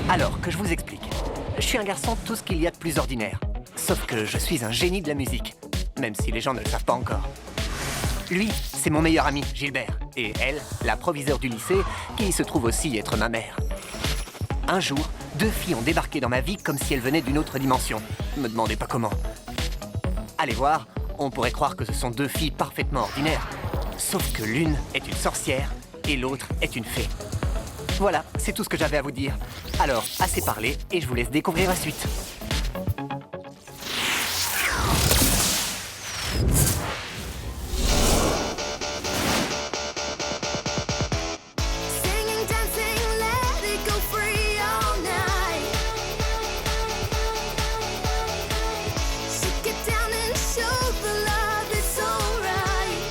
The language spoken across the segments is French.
Alors, que je vous explique. Je suis un garçon tout ce qu'il y a de plus ordinaire. Sauf que je suis un génie de la musique. Même si les gens ne le savent pas encore. Lui, c'est mon meilleur ami, Gilbert. Et elle, la proviseure du lycée, qui se trouve aussi être ma mère. Un jour, 2 filles ont débarqué dans ma vie comme si elles venaient d'une autre dimension. Me demandez pas comment. Allez voir, on pourrait croire que ce sont 2 filles parfaitement ordinaires. Sauf que l'une est une sorcière et l'autre est une fée. Voilà, c'est tout ce que j'avais à vous dire. Alors, assez parlé et je vous laisse découvrir la suite. Singing, dancing, let it go free all night. Shake it down and show the love it's alright.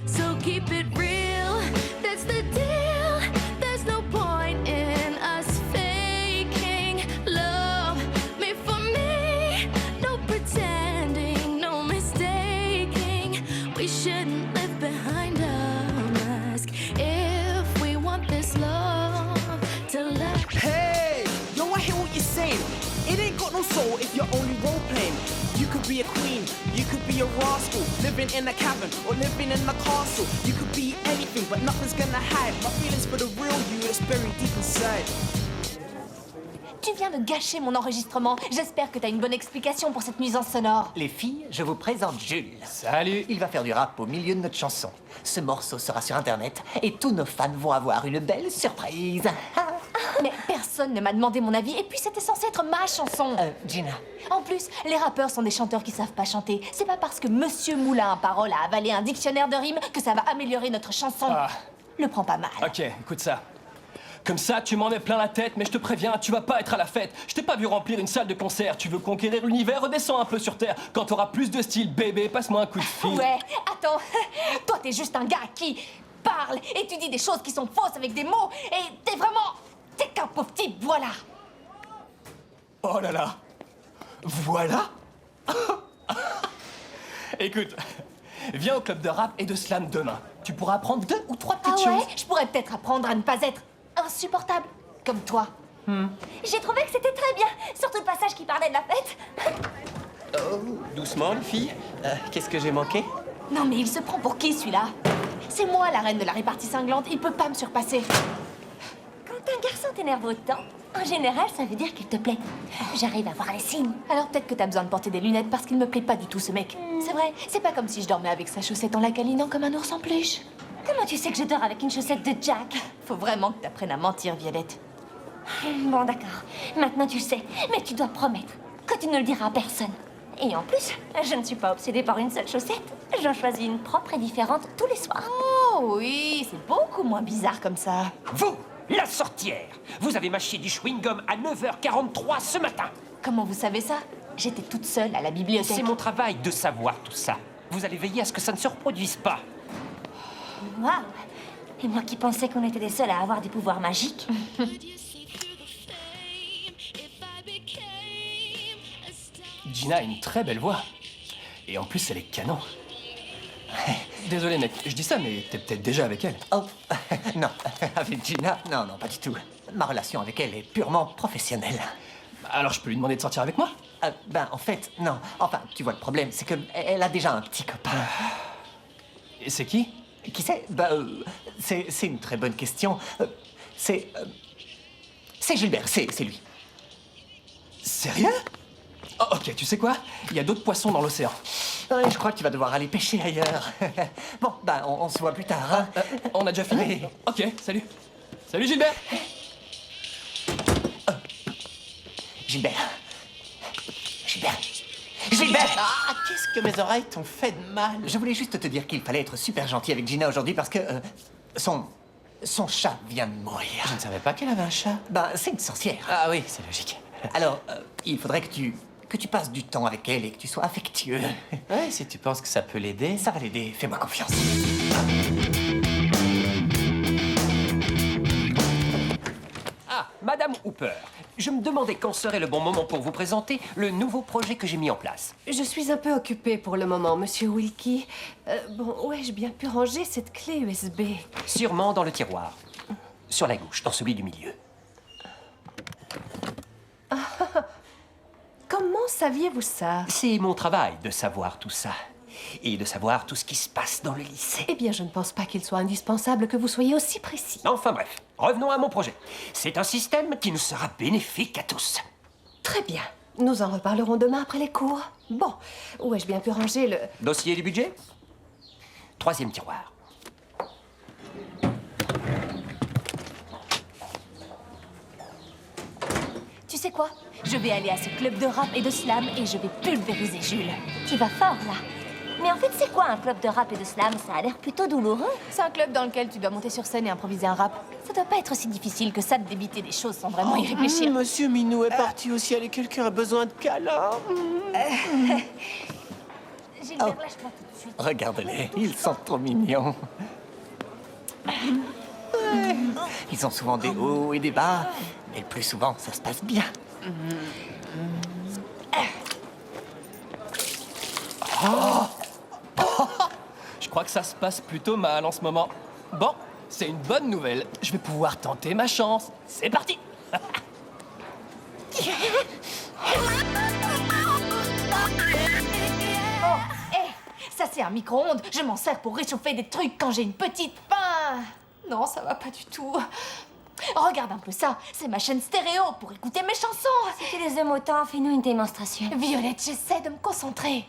So keep it real, that's the deal. There's no point in us faking love. Made for me, no pretending, no mistaking. We shouldn't live behind a mask if we want this love to last. Hey, yo, I hear what you're saying. It ain't got no soul if you're only role playing. You could be a queen, you could be a rascal, living in a cabin or living in a castle. You could be anything, but nothing's gonna hide my feelings for the real you that's buried deep inside. Tu viens de gâcher mon enregistrement. J'espère que t'as une bonne explication pour cette nuisance sonore. Les filles, je vous présente Jules. Salut. Il va faire du rap au milieu de notre chanson. Ce morceau sera sur Internet et tous nos fans vont avoir une belle surprise. Mais personne ne m'a demandé mon avis et puis c'était censé être ma chanson. Gina, En plus, les rappeurs sont des chanteurs qui savent pas chanter. C'est pas parce que Monsieur Moulin à parole a avalé un dictionnaire de rimes que ça va améliorer notre chanson. Ah. Le prends pas mal. Ok, écoute ça. Comme ça, tu m'en mets plein la tête, mais je te préviens, tu vas pas être à la fête. Je t'ai pas vu remplir une salle de concert. Tu veux conquérir l'univers, redescends un peu sur Terre. Quand t'auras plus de style, bébé, passe-moi un coup de fil. Ouais, attends. Toi, t'es juste un gars qui parle et tu dis des choses qui sont fausses avec des mots et t'es vraiment... T'es qu'un pauvre type, voilà. Oh là là. Voilà. Écoute, viens au club de rap et de slam demain. Tu pourras apprendre 2 ou 3 Ah petites ouais, choses. je pourrais peut-être apprendre à ne pas être insupportable, comme toi. J'ai trouvé que c'était très bien, surtout le passage qui parlait de la fête. Doucement, les filles. Qu'est-ce que j'ai manqué? Non mais il se prend pour qui, celui-là? C'est moi, la reine de la répartie cinglante, il peut pas me surpasser. Quand un garçon t'énerve autant, en général, ça veut dire qu'il te plaît. J'arrive à voir les signes. Alors peut-être que t'as besoin de porter des lunettes parce qu'il me plaît pas du tout, ce mec. C'est vrai, c'est pas comme si je dormais avec sa chaussette en la câlinant comme un ours en peluche. Comment tu sais que je dors avec une chaussette de Jack? Faut vraiment que t'apprennes à mentir, Violette. Bon, d'accord. Maintenant, tu le sais. Mais tu dois promettre que tu ne le diras à personne. Et en plus, je ne suis pas obsédée par une seule chaussette. J'en choisis une propre et différente tous les soirs. Oh oui, c'est beaucoup moins bizarre comme ça. Vous, la sorcière, vous avez mâché du chewing-gum à 9h43 ce matin. Comment vous savez ça? J'étais toute seule à la bibliothèque. C'est mon travail de savoir tout ça. Vous allez veiller à ce que ça ne se reproduise pas. Waouh! Et moi qui pensais qu'on était les seuls à avoir des pouvoirs magiques. Gina a une très belle voix. Et en plus, elle est canon. Désolé, mec, je dis ça, mais t'es peut-être déjà avec elle. oh, non, avec Gina, non, pas du tout. Ma relation avec elle est purement professionnelle. Alors je peux lui demander de sortir avec moi? En fait, non. Enfin, tu vois, le problème, c'est qu'elle a déjà un petit copain. Et c'est qui? Qui c'est? C'est une très bonne question. C'est Gilbert, c'est lui. Sérieux? Oh, ok, tu sais quoi? Il y a d'autres poissons dans l'océan. Ouais, je crois que tu vas devoir aller pêcher ailleurs. Bon, on se voit plus tard, hein? On a déjà fini? Oui. Ok, salut. Salut Gilbert! Gilbert. Gilbert! Ah, qu'est-ce que mes oreilles t'ont fait de mal? Je voulais juste te dire qu'il fallait être super gentil avec Gina aujourd'hui parce que son chat vient de mourir. Je ne savais pas qu'elle avait un chat. C'est une sorcière. Ah oui, c'est logique. Alors, il faudrait que tu passes du temps avec elle et que tu sois affectueux. Ouais, si tu penses que ça peut l'aider. Ça va l'aider, fais-moi confiance. Ah, Madame Hooper, je me demandais quand serait le bon moment pour vous présenter le nouveau projet que j'ai mis en place. Je suis un peu occupée pour le moment, monsieur Wilkie. Bon, où ai-je bien pu ranger cette clé USB? Sûrement dans le tiroir. Sur la gauche, dans celui du milieu. Comment saviez-vous ça? C'est mon travail de savoir tout ça. Et de savoir tout ce qui se passe dans le lycée. Eh bien, je ne pense pas qu'il soit indispensable que vous soyez aussi précis. Enfin bref, revenons à mon projet. C'est un système qui nous sera bénéfique à tous. Très bien. Nous en reparlerons demain après les cours. Bon, où ai-je bien pu ranger le... Dossier du budget? 3e tiroir. Tu sais quoi? Je vais aller à ce club de rap et de slam et je vais pulvériser Jules. Tu vas fort, là. Mais en fait, c'est quoi un club de rap et de slam? Ça a l'air plutôt douloureux. C'est un club dans lequel tu dois monter sur scène et improviser un rap. Ça doit pas être si difficile que ça de débiter des choses sans vraiment y réfléchir. Monsieur Minou est parti au ciel et quelqu'un a besoin de câlin. Gilbert, lâche-moi tout de suite. Regardez-les, ils sont trop mignons. Ils ont souvent des hauts et des bas, mais le plus souvent, ça se passe bien. Je crois que ça se passe plutôt mal en ce moment. Bon, c'est une bonne nouvelle. Je vais pouvoir tenter ma chance. C'est parti. Ça c'est un micro-ondes. Je m'en sers pour réchauffer des trucs quand j'ai une petite faim. Non, ça va pas du tout. Regarde un peu ça. C'est ma chaîne stéréo pour écouter mes chansons. Si tu les aimes autant, fais-nous une démonstration. Violette, j'essaie de me concentrer.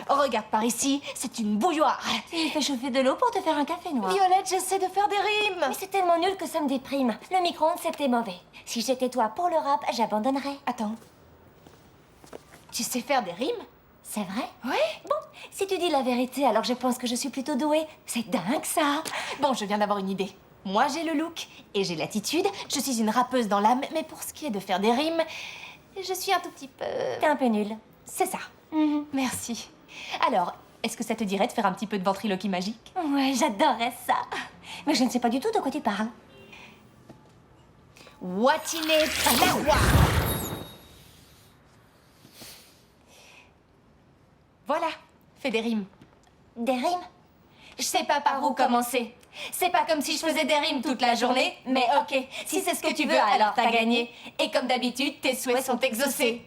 Oh, regarde par ici. C'est une bouilloire. Il fait chauffer de l'eau pour te faire un café noir. Violette, j'essaie de faire des rimes. Mais c'est tellement nul que ça me déprime. Le micro-ondes, c'était mauvais. Si j'étais toi pour le rap, j'abandonnerais. Attends. Tu sais faire des rimes? C'est vrai? Oui. Bon, si tu dis la vérité, alors je pense que je suis plutôt douée. C'est dingue, ça. Bon, je viens d'avoir une idée. Moi, j'ai le look et j'ai l'attitude. Je suis une rappeuse dans l'âme, mais pour ce qui est de faire des rimes, je suis un tout petit peu... T'es un peu nulle. C'est ça. Merci. Alors, est-ce que ça te dirait de faire un petit peu de ventriloquie magique? Ouais, j'adorerais ça. Mais je ne sais pas du tout de quoi tu parles. Watine Palawa. Voilà, fais des rimes. Des rimes? Je sais pas par où commencer. C'est pas comme si je faisais des rimes toute la journée, mais ok, si c'est ce que tu veux, alors t'as gagné. Et comme d'habitude, tes souhaits sont exaucés.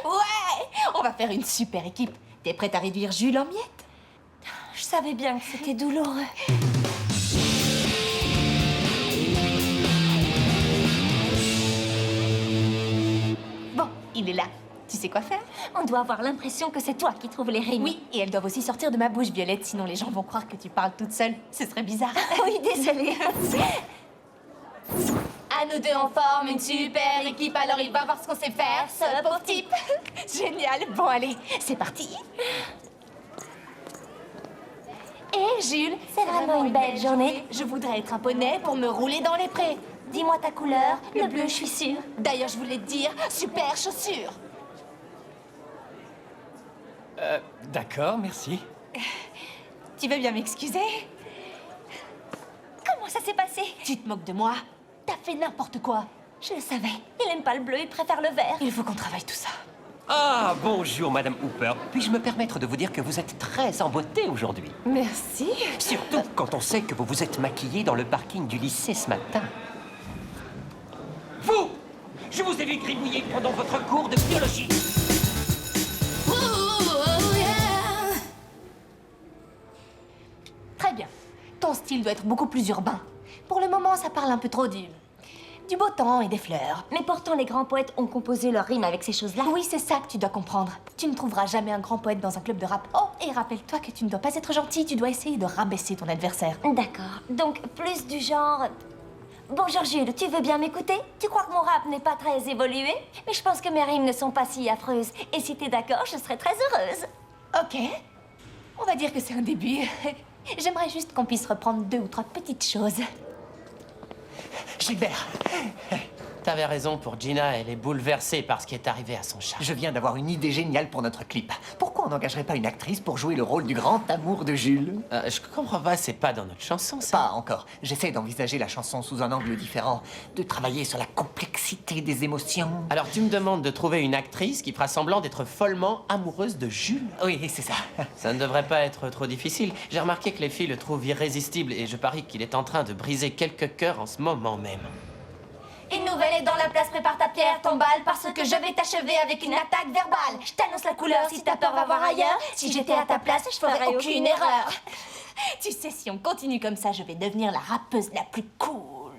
Ouais, on va faire une super équipe. T'es prête à réduire Jules en miettes? Je savais bien que c'était douloureux. Bon, il est là. Tu sais quoi faire? On doit avoir l'impression que c'est toi qui trouves les rimes. Oui, et elles doivent aussi sortir de ma bouche, Violette, sinon les gens vont croire que tu parles toute seule. Ce serait bizarre. Oui, désolée. À nous deux, on forme une super équipe, alors il va voir ce qu'on sait faire, ce pauvre type. Génial. Bon, allez, c'est parti. Et Jules, C'est vraiment une belle journée. Je voudrais être un poney pour me rouler dans les prés. Dis-moi ta couleur, le bleu, je suis sûre. D'ailleurs, je voulais te dire, super chaussures. D'accord, merci. Tu veux bien m'excuser? Comment ça s'est passé? Tu te moques de moi? T'as fait n'importe quoi. Je le savais. Il aime pas le bleu, il préfère le vert. Il faut qu'on travaille tout ça. Ah, bonjour, Madame Hooper. Puis-je me permettre de vous dire que vous êtes très en beauté aujourd'hui? Merci. Surtout quand on sait que vous vous êtes maquillée dans le parking du lycée ce matin. Vous! Je vous ai vu gribouiller pendant votre cours de biologie. Très bien. Ton style doit être beaucoup plus urbain. Pour le moment, ça parle un peu trop du beau temps et des fleurs. Mais pourtant, les grands poètes ont composé leurs rimes avec ces choses-là. Oui, c'est ça que tu dois comprendre. Tu ne trouveras jamais un grand poète dans un club de rap. Oh, et rappelle-toi que tu ne dois pas être gentil, tu dois essayer de rabaisser ton adversaire. D'accord. Donc, plus du genre... Bonjour Jules, tu veux bien m'écouter? Tu crois que mon rap n'est pas très évolué? Mais je pense que mes rimes ne sont pas si affreuses. Et si t'es d'accord, je serais très heureuse. Ok. On va dire que c'est un début. J'aimerais juste qu'on puisse reprendre 2 ou 3 petites choses. Gilbert, T'avais raison pour Gina, elle est bouleversée par ce qui est arrivé à son chat. Je viens d'avoir une idée géniale pour notre clip. Pourquoi on n'engagerait pas une actrice pour jouer le rôle du grand amour de Jules? Je comprends pas, c'est pas dans notre chanson, ça. Pas encore. J'essaie d'envisager la chanson sous un angle différent, de travailler sur la complexité des émotions. Alors tu me demandes de trouver une actrice qui fera semblant d'être follement amoureuse de Jules? Oui, c'est ça. Ça ne devrait pas être trop difficile. J'ai remarqué que les filles le trouvent irrésistible et je parie qu'il est en train de briser quelques cœurs en ce moment même. Une nouvelle est dans la place, prépare ta pierre, ton balle, parce que je vais t'achever avec une attaque verbale. Je t'annonce la couleur, si t'as peur, va voir ailleurs. Si j'étais à ta place, je ferais aucune erreur. Tu sais, si on continue comme ça, je vais devenir la rappeuse la plus cool.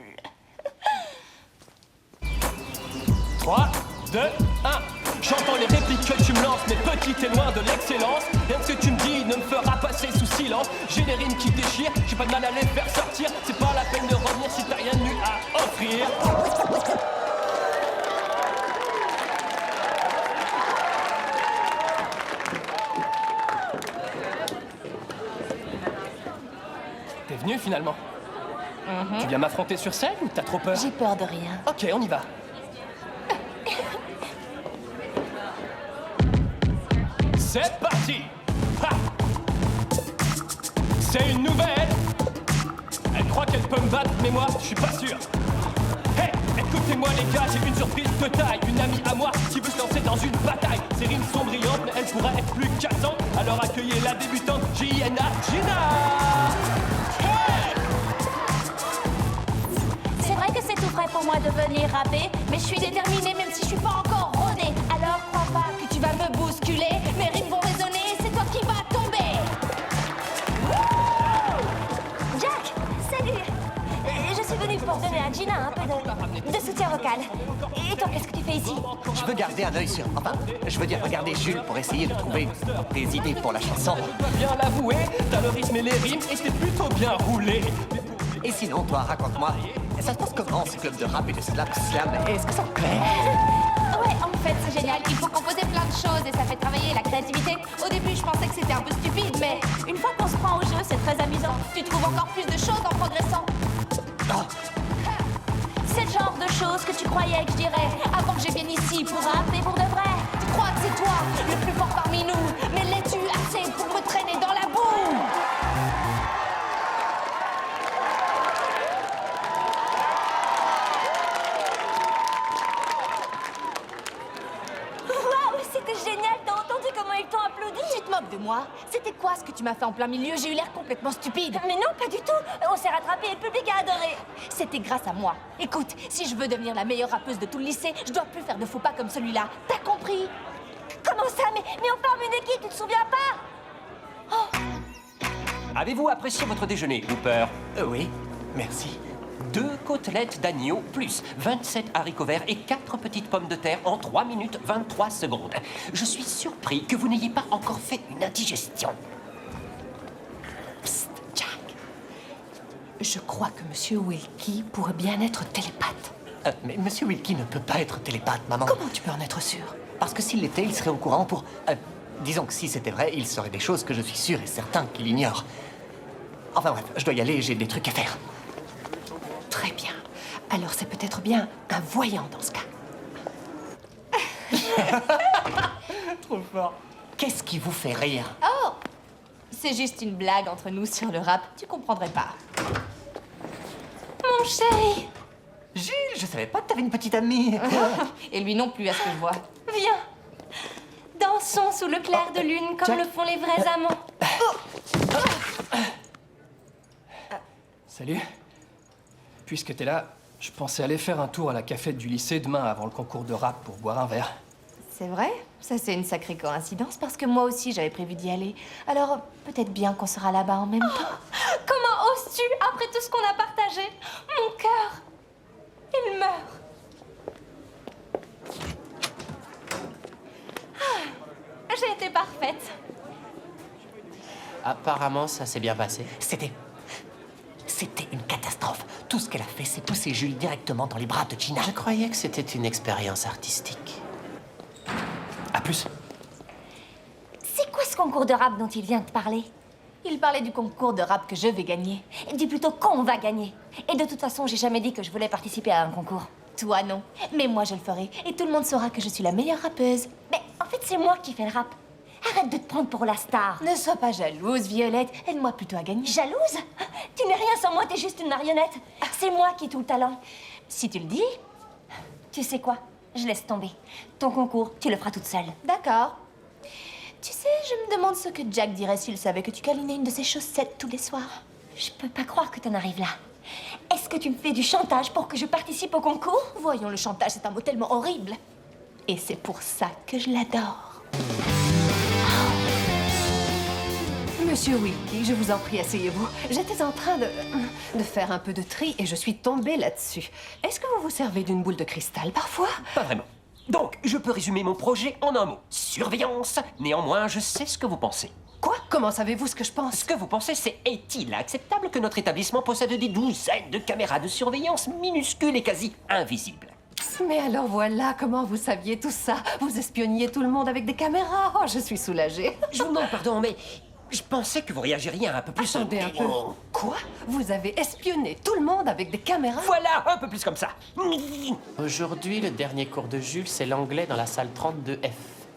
3, 2, 1. J'entends les répliques que tu me lances, mais petit et loin de l'excellence. Rien que ce que tu me dis ne me fera passer sous silence. J'ai des rimes qui déchirent, j'ai pas de mal à les faire sortir. C'est pas la peine de revenir si t'as rien de mieux à offrir. T'es venu finalement? Tu viens m'affronter sur scène ou t'as trop peur? J'ai peur de rien. Ok, on y va. C'est parti! Ha! C'est une nouvelle! Elle croit qu'elle peut me battre, mais moi, je suis pas sûr. Hey! Écoutez-moi les gars, j'ai une surprise de taille. Une amie à moi qui veut se lancer dans une bataille. Ses rimes sont brillantes, mais elle pourrait être plus cassante. Alors accueillez la débutante J.N.A. Gina! Hey! C'est vrai que c'est tout frais pour moi de venir rapper, mais je suis déterminée même si je suis pas encore rodée. Alors crois pas que tu vas me bousculer, mes rimes vont résonner, c'est toi qui vas tomber. Jack, salut. Je suis venue pour donner à Gina un peu de soutien vocal. Et toi, qu'est-ce que tu fais ici? Je veux garder un œil sur... Enfin, je veux dire regarder Jules pour essayer de trouver des idées pour la chanson. Je dois bien l'avouer, t'as le rythme et les rimes, et c'est plutôt bien roulé. Et sinon, toi, raconte-moi, ça se passe comment ce club de rap et de slam? Est-ce que ça te plaît? Ouais, en fait, c'est génial. Il faut composer plein de choses et ça fait travailler la créativité. Au début, je pensais que c'était un peu stupide, mais une fois qu'on se prend au jeu, c'est très amusant. Tu trouves encore plus de choses en progressant. Oh, C'est le genre de choses que tu croyais que je dirais avant que je vienne ici pour rapper pour de vrai. Tu crois que c'est toi le plus fort parmi nous, mais l'es-tu assez pour me traîner dans la boue? Waouh, c'était génial. T'as entendu comment ils t'ont applaudi? Tu te moques de moi? C'était quoi ce que tu m'as fait en plein milieu? J'ai eu l'air complètement stupide. Mais non, pas du tout. On s'est rattrapé et le public a adoré. C'était grâce à moi. Écoute, si je veux devenir la meilleure rappeuse de tout le lycée, je dois plus faire de faux pas comme celui-là. T'as compris? Comment ça? Mais on forme une équipe, tu te souviens pas? Avez-vous apprécié votre déjeuner, Hooper? oui, merci. 2 côtelettes d'agneau, plus 27 haricots verts et 4 petites pommes de terre en 3 minutes 23 secondes. Je suis surpris que vous n'ayez pas encore fait une indigestion. Psst, Jack. Je crois que Monsieur Wilkie pourrait bien être télépathe. Mais Monsieur Wilkie ne peut pas être télépathe, maman. Comment tu peux en être sûr? Parce que s'il l'était, il serait au courant pour... disons que si c'était vrai, il saurait des choses que je suis sûr et certain qu'il ignore. Enfin bref, je dois y aller, j'ai des trucs à faire. Très bien. Alors c'est peut-être bien un voyant dans ce cas. Trop fort. Qu'est-ce qui vous fait rire? Oh! C'est juste une blague entre nous sur le rap. Tu comprendrais pas. Mon chéri! Jules, je savais pas que t'avais une petite amie. Et lui non plus, à ce que je vois. Viens. Dansons sous le clair de lune comme Jack. le font les vrais amants. Salut. Puisque t'es là, je pensais aller faire un tour à la cafette du lycée demain avant le concours de rap pour boire un verre. C'est vrai? Ça, c'est une sacrée coïncidence parce que moi aussi, j'avais prévu d'y aller. Alors, peut-être bien qu'on sera là-bas en même temps. Comment oses-tu après tout ce qu'on a partagé? Mon cœur, il meurt. J'ai été parfaite. Apparemment, ça s'est bien passé. C'était une catastrophe. Tout ce qu'elle a fait, c'est pousser Jules directement dans les bras de Gina. Je croyais que c'était une expérience artistique. À plus. C'est quoi ce concours de rap dont il vient de parler? Il parlait du concours de rap que je vais gagner. Dis plutôt qu'on va gagner. Et de toute façon, j'ai jamais dit que je voulais participer à un concours. Toi non. Mais moi je le ferai. Et tout le monde saura que je suis la meilleure rappeuse. Mais en fait, c'est moi qui fais le rap. Arrête de te prendre pour la star. Ne sois pas jalouse, Violette. Aide-moi plutôt à gagner. Jalouse? Tu n'es rien sans moi, t'es juste une marionnette. C'est moi qui ai tout le talent. Si tu le dis. Tu sais quoi? Je laisse tomber. Ton concours, tu le feras toute seule. D'accord. Tu sais, je me demande ce que Jack dirait s'il savait que tu câlinais une de ses chaussettes tous les soirs. Je peux pas croire que t'en arrives là. Est-ce que tu me fais du chantage pour que je participe au concours? Voyons, le chantage, c'est un mot tellement horrible. Et c'est pour ça que je l'adore. Monsieur Wilkie, je vous en prie, asseyez-vous. J'étais en train de faire un peu de tri et je suis tombée là-dessus. Est-ce que vous vous servez d'une boule de cristal parfois? Pas vraiment. Donc, je peux résumer mon projet en un mot. Surveillance. Néanmoins, je sais ce que vous pensez. Quoi? Comment savez-vous ce que je pense? Ce que vous pensez, c'est est-il acceptable que notre établissement possède des douzaines de caméras de surveillance minuscules et quasi invisibles? Mais alors voilà, comment vous saviez tout ça? Vous espionniez tout le monde avec des caméras? Oh, je suis soulagée. Je vous demande pardon, mais je pensais que vous réagiriez un peu plus... Attendez un peu. Quoi? Vous avez espionné tout le monde avec des caméras? Voilà, un peu plus comme ça. Aujourd'hui, le dernier cours de Jules, c'est l'anglais dans la salle 32F.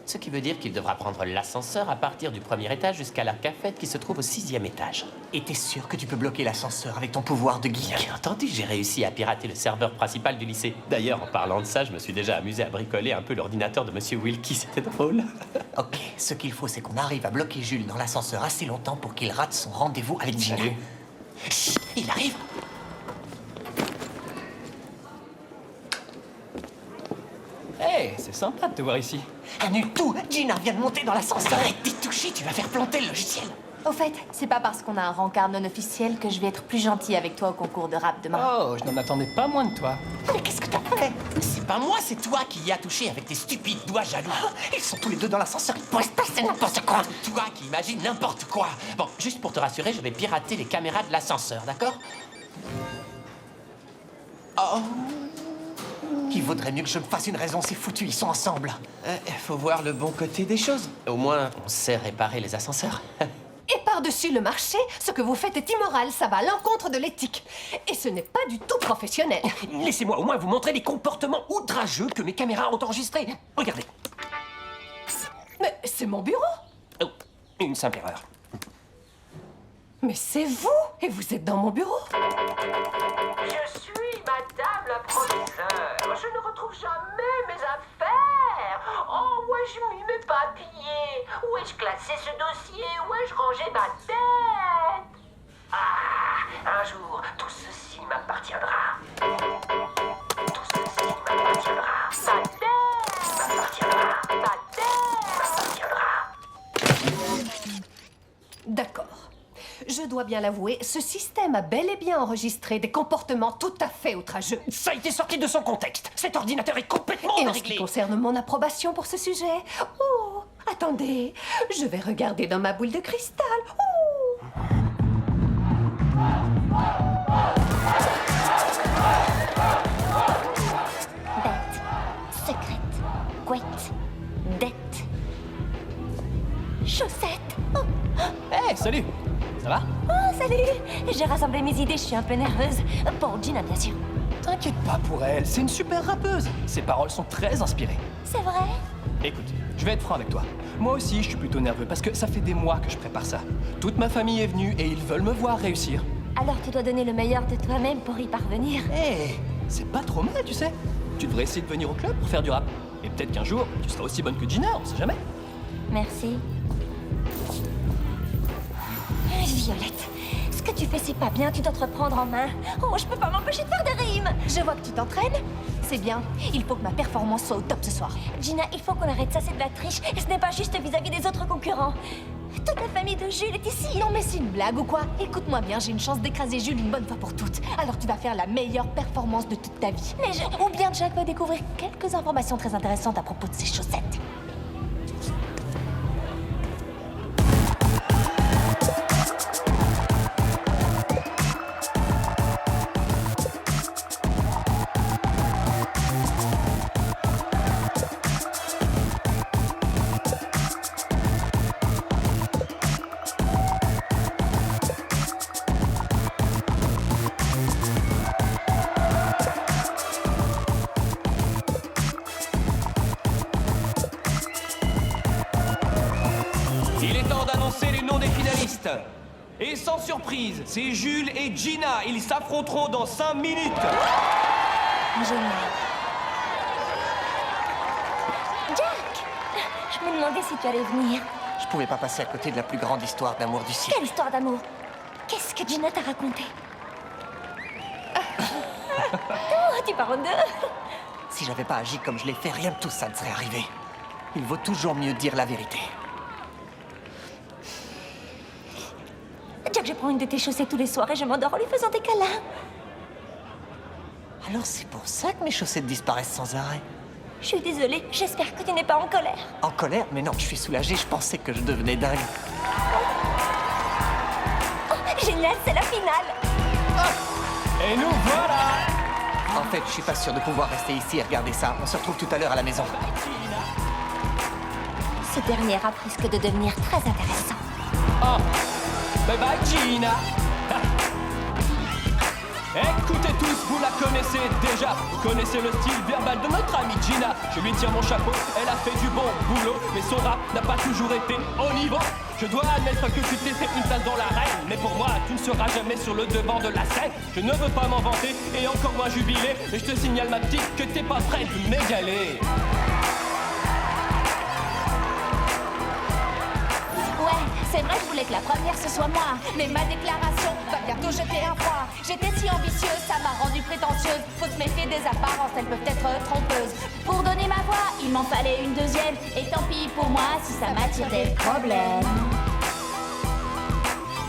Ce qui veut dire qu'il devra prendre l'ascenseur à partir du premier étage jusqu'à la cafette qui se trouve au 6e étage. Et t'es sûr que tu peux bloquer l'ascenseur avec ton pouvoir de geek? Bien entendu, j'ai réussi à pirater le serveur principal du lycée. D'ailleurs, en parlant de ça, je me suis déjà amusé à bricoler un peu l'ordinateur de Monsieur Wilkie, c'était drôle. Ok, ce qu'il faut, c'est qu'on arrive à bloquer Jules dans l'ascenseur assez longtemps pour qu'il rate son rendez-vous avec Gina. Salut. Chut, il arrive. Hey, c'est sympa de te voir ici. Annule tout, Gina vient de monter dans l'ascenseur. Arrête d'y toucher, tu vas faire planter le logiciel. Au fait, c'est pas parce qu'on a un rencard non officiel que je vais être plus gentille avec toi au concours de rap demain. Oh, je n'en attendais pas moins de toi. Mais qu'est-ce que t'as fait? C'est pas moi, c'est toi qui y as touché avec tes stupides doigts jaloux. Ils sont tous les deux dans l'ascenseur, il pourrait se passer n'importe quoi. Toi qui imagines n'importe quoi. Bon, juste pour te rassurer, je vais pirater les caméras de l'ascenseur, d'accord? Il vaudrait mieux que je me fasse une raison, c'est foutu, ils sont ensemble. Faut voir le bon côté des choses. Au moins, on sait réparer les ascenseurs. Et par-dessus le marché, ce que vous faites est immoral, ça va à l'encontre de l'éthique. Et ce n'est pas du tout professionnel. Laissez-moi au moins vous montrer les comportements outrageux que mes caméras ont enregistrés. Regardez. Mais c'est mon bureau. Oh, une simple erreur. Mais c'est vous. Et vous êtes dans mon bureau. Je suis madame la proviseure. Je ne retrouve jamais mes affaires. Oh, où ai-je mis mes papiers? Où ai-je classé ce dossier? Où ai-je rangé ma tête? Ah, un jour, tout ceci m'appartiendra. Tout ceci m'appartiendra. Ma tête m'appartiendra. Ma tête m'appartiendra. D'accord. Je dois bien l'avouer, ce système a bel et bien enregistré des comportements tout à fait outrageux. Ça a été sorti de son contexte. Cet ordinateur est complètement Et en ce qui déréglé. concerne mon approbation pour ce sujet, oh, attendez, je vais regarder dans ma boule de cristal. Oh. Bête, secrète, couette, dette, chaussette. Oh, Hey, salut. Ça va? oh, salut. J'ai rassemblé mes idées, je suis un peu nerveuse. Pour Gina, bien sûr. T'inquiète pas pour elle, c'est une super rappeuse. Ses paroles sont très inspirées. C'est vrai? Écoute, je vais être franc avec toi. Moi aussi, je suis plutôt nerveux parce que ça fait des mois que je prépare ça. Toute ma famille est venue et ils veulent me voir réussir. Alors tu dois donner le meilleur de toi-même pour y parvenir. Hé, c'est pas trop mal, tu sais. Tu devrais essayer de venir au club pour faire du rap. Et peut-être qu'un jour, tu seras aussi bonne que Gina, on sait jamais. Merci. Violette, ce que tu fais, c'est pas bien, tu dois te reprendre en main. Oh, je peux pas m'empêcher de faire des rimes. Je vois que tu t'entraînes. C'est bien. Il faut que ma performance soit au top ce soir. Gina, il faut qu'on arrête ça, c'est de la triche. Et ce n'est pas juste vis-à-vis des autres concurrents. Toute la famille de Jules est ici. Non mais c'est une blague ou quoi? Écoute-moi bien, j'ai une chance d'écraser Jules une bonne fois pour toutes. Alors tu vas faire la meilleure performance de toute ta vie. Mais Ou bien Jack va découvrir quelques informations très intéressantes à propos de ses chaussettes. finaliste. Et sans surprise, c'est Jules et Gina. Ils s'affronteront dans 5 minutes. Génial. Jack! Je me demandais si tu allais venir. Je pouvais pas passer à côté de la plus grande histoire d'amour du ciel. Quelle histoire d'amour? Qu'est-ce que Gina t'a raconté? Oh, tu pars en deux. Si j'avais pas agi comme je l'ai fait, rien de tout ça ne serait arrivé. Il vaut toujours mieux dire la vérité. Jack, je prends une de tes chaussettes tous les soirs et je m'endors en lui faisant des câlins. Alors c'est pour ça que mes chaussettes disparaissent sans arrêt. Je suis désolée, j'espère que tu n'es pas en colère. En colère? Mais non, je suis soulagée, je pensais que je devenais dingue. Oh, génial, c'est la finale. Et nous voilà. En fait, je suis pas sûr de pouvoir rester ici et regarder ça. On se retrouve tout à l'heure à la maison. Ce dernier rap risque de devenir très intéressant. Oh, bye bye Gina. Écoutez tous, vous la connaissez déjà. Vous connaissez le style verbal de notre amie Gina. Je lui tire mon chapeau, elle a fait du bon boulot. Mais son rap n'a pas toujours été au niveau. Je dois admettre que tu t'es fait une place dans l'arène. Mais pour moi, tu ne seras jamais sur le devant de la scène. Je ne veux pas m'en vanter et encore moins jubiler. Mais je te signale ma petite que t'es pas prête de m'égaler. Ouais, c'est vrai, je voulais que la première ce soit moi. Mais ma déclaration va bientôt jeter un froid. J'étais si ambitieuse, ça m'a rendue prétentieuse. Faut se méfier des apparences, elles peuvent être trompeuses. Pour donner ma voix, il m'en fallait une deuxième. Et tant pis pour moi si ça m'attire des problèmes.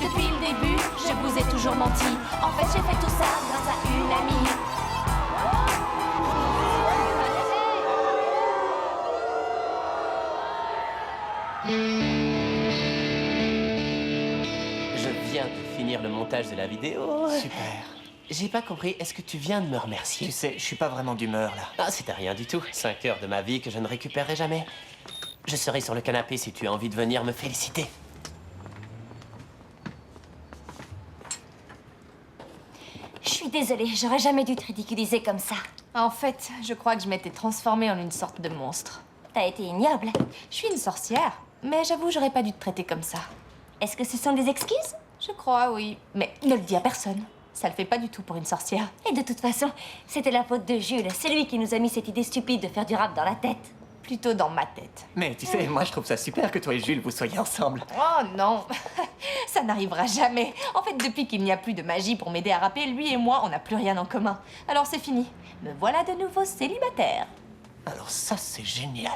Depuis le début, je vous ai toujours menti. En fait, j'ai fait tout ça grâce à une amie. Je viens de finir le montage de la vidéo. Super. J'ai pas compris, est-ce que tu viens de me Tu remercier? sais, je suis pas vraiment d'humeur là. Ah, c'était rien du tout. 5 heures de ma vie que je ne récupérerai jamais. Je serai sur le canapé si tu as envie de venir me féliciter. Je suis désolée, j'aurais jamais dû te ridiculiser comme ça. En fait, je crois que je m'étais transformée en une sorte de monstre. T'as été ignoble. Je suis une sorcière, mais j'avoue, j'aurais pas dû te traiter comme ça. Est-ce que ce sont des excuses? Je crois, oui. Mais ne le dis à personne. Ça le fait pas du tout pour une sorcière. Et de toute façon, c'était la faute de Jules. C'est lui qui nous a mis cette idée stupide de faire du rap dans la tête. Plutôt dans ma tête. Mais tu sais, moi je trouve ça super que toi et Jules vous soyez ensemble. Oh non, ça n'arrivera jamais. En fait, depuis qu'il n'y a plus de magie pour m'aider à rapper, lui et moi, on n'a plus rien en commun. Alors c'est fini. Me voilà de nouveau célibataire. Alors ça, c'est génial.